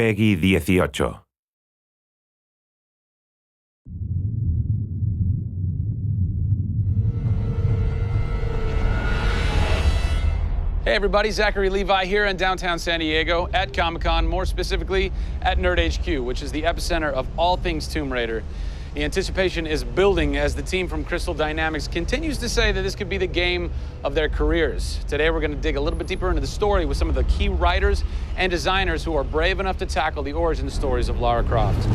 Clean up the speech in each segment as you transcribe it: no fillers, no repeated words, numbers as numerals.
Peggy 18. Hey everybody, Zachary Levi here in downtown San Diego at ComicCon, more specifically at Nerd HQ, which is the epicenter of all things Tomb Raider. The anticipation is building as the team from Crystal Dynamics continues to say that this could be the game of their careers. Today we're going to dig a little bit deeper into the story with some of the key writers and designers who are brave enough to tackle the origin stories of Lara Croft.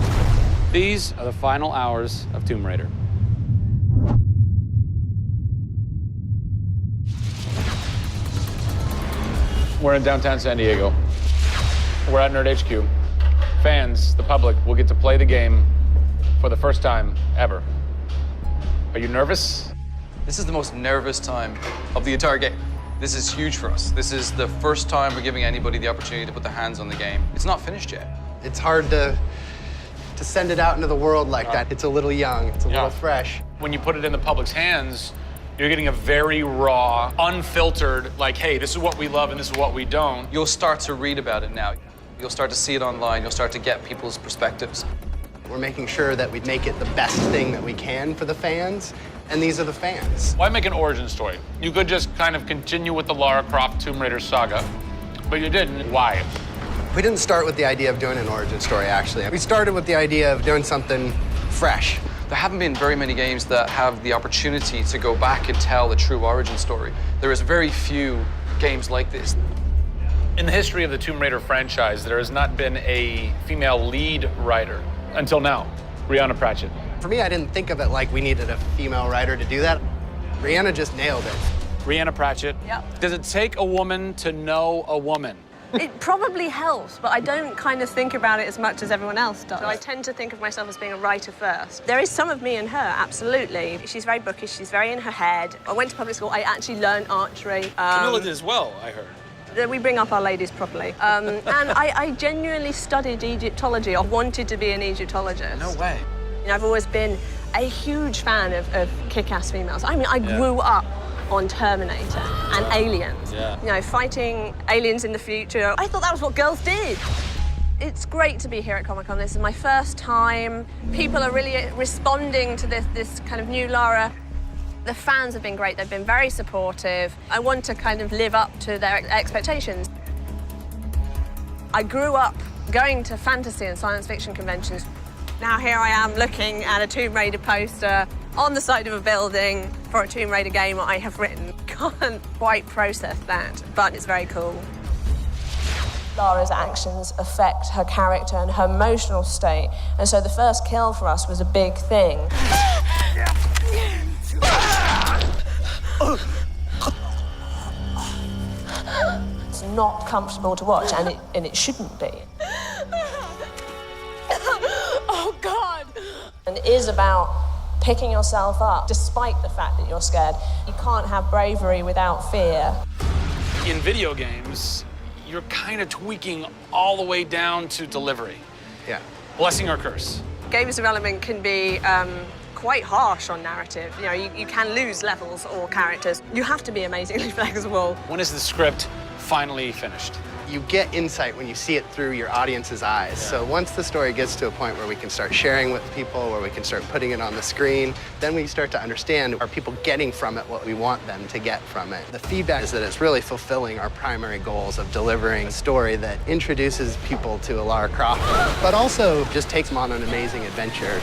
These are the final hours of Tomb Raider. We're in downtown San Diego. We're at Nerd HQ. Fans, the public, will get to play the game for the first time ever. Are you nervous? This is the most nervous time of the entire game. This is huge for us. This is the first time we're giving anybody the opportunity to put their hands on the game. It's not finished yet. It's hard to send it out into the world like that. It's a little young, it's a little fresh. When you put it in the public's hands, you're getting a very raw, unfiltered, like, hey, this is what we love and this is what we don't. You'll start to read about it now. You'll start to see it online. You'll start to get people's perspectives. We're making sure that we make it the best thing that we can for the fans, and these are the fans. Why make an origin story? You could just kind of continue with the Lara Croft Tomb Raider saga, but you didn't. Why? We didn't start with the idea of doing an origin story, actually. We started with the idea of doing something fresh. There haven't been very many games that have the opportunity to go back and tell the true origin story. There is very few games like this. In the history of the Tomb Raider franchise, there has not been a female lead writer until now, Rhianna Pratchett. For me, I didn't think of it like we needed a female writer to do that. Rhianna just nailed it. Rhianna Pratchett. Yep. Does it take a woman to know a woman? It probably helps, but I don't kind of think about it as much as everyone else does. I tend to think of myself as being a writer first. There is some of me in her, absolutely. She's very bookish, she's very in her head. I went to public school, I actually learned archery. Camilla did as well, I heard. We bring up our ladies properly. And I genuinely studied Egyptology. I wanted to be an Egyptologist. No way. You know, I've always been a huge fan of kick-ass females. I mean, I grew up on Terminator and Aliens. Yeah. You know, fighting aliens in the future. I thought that was what girls did. It's great to be here at Comic-Con. This is my first time. People are really responding to this kind of new Lara. The fans have been great. They've been very supportive. I want to kind of live up to their expectations. I grew up going to fantasy and science fiction conventions. Now here I am looking at a Tomb Raider poster on the side of a building for a Tomb Raider game I have written. Can't quite process that, but it's very cool. Lara's actions affect her character and her emotional state, and so the first kill for us was a big thing. It's not comfortable to watch, and it shouldn't be. Oh, God! And it is about picking yourself up, despite the fact that you're scared. You can't have bravery without fear. In video games, you're kind of tweaking all the way down to delivery. Yeah. Blessing or curse. Games development can be quite harsh on narrative. You know, you can lose levels or characters. You have to be amazingly flexible. When is the script finally finished? You get insight when you see it through your audience's eyes. Yeah. So once the story gets to a point where we can start sharing with people, where we can start putting it on the screen, then we start to understand, are people getting from it what we want them to get from it? The feedback is that it's really fulfilling our primary goals of delivering a story that introduces people to a Lara Croft, but also just takes them on an amazing adventure.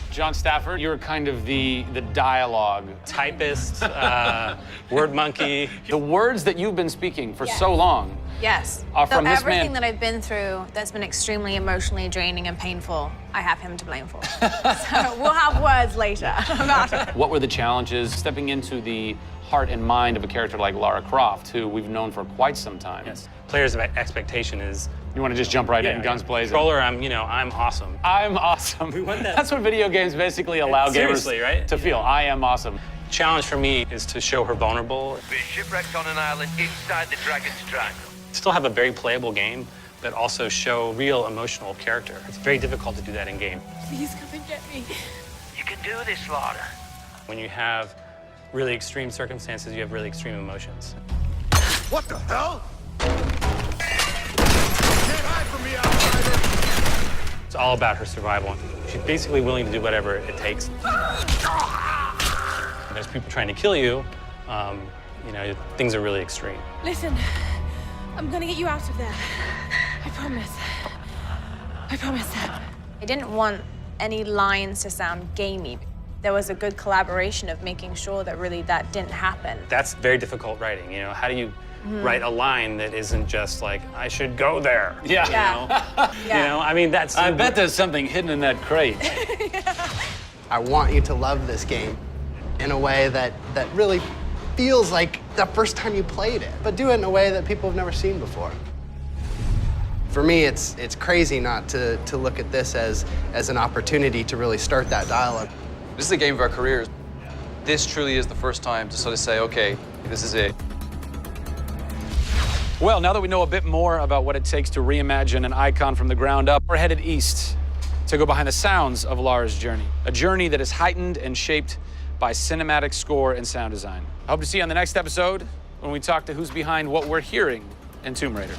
John Stafford, you're kind of the dialogue typist, word monkey. The words that you've been speaking for so long Yes. are from this everything man. that I've been through that's been extremely emotionally draining and painful, I have him to blame for. So we'll have words later about it. What were the challenges stepping into the heart and mind of a character like Lara Croft, who we've known for quite some time? Yes. Players' expectation is. You want to just jump right in, guns blazing? Controller, I'm awesome. I'm awesome. We want that. That's what video games basically allow gamers right? to feel. I am awesome. Challenge for me is to show her vulnerable. We're shipwrecked on an island inside the Dragon's Triangle. Still have a very playable game, but also show real emotional character. It's very difficult to do that in game. Please come and get me. You can do this, Laura. When you have really extreme circumstances, you have really extreme emotions. What the hell? Can't hide from me, outsider! It's all about her survival. She's basically willing to do whatever it takes. There's people trying to kill you. You know, things are really extreme. Listen, I'm gonna get you out of there. I promise. I promise. I didn't want any lines to sound gamey. There was a good collaboration of making sure that really that didn't happen. That's very difficult writing, you know? How do you write a line that isn't just like, I should go there? Yeah. You know? Yeah. You know, I mean, that's... I bet there's something hidden in that crate. I want you to love this game in a way that really feels like the first time you played it, but do it in a way that people have never seen before. For me, it's crazy not to look at this as an opportunity to really start that dialogue. This is the game of our careers. This truly is the first time to sort of say, okay, this is it. Well, now that we know a bit more about what it takes to reimagine an icon from the ground up, we're headed east to go behind the sounds of Lara's journey, a journey that is heightened and shaped by cinematic score and sound design. I hope to see you on the next episode when we talk to who's behind what we're hearing in Tomb Raider.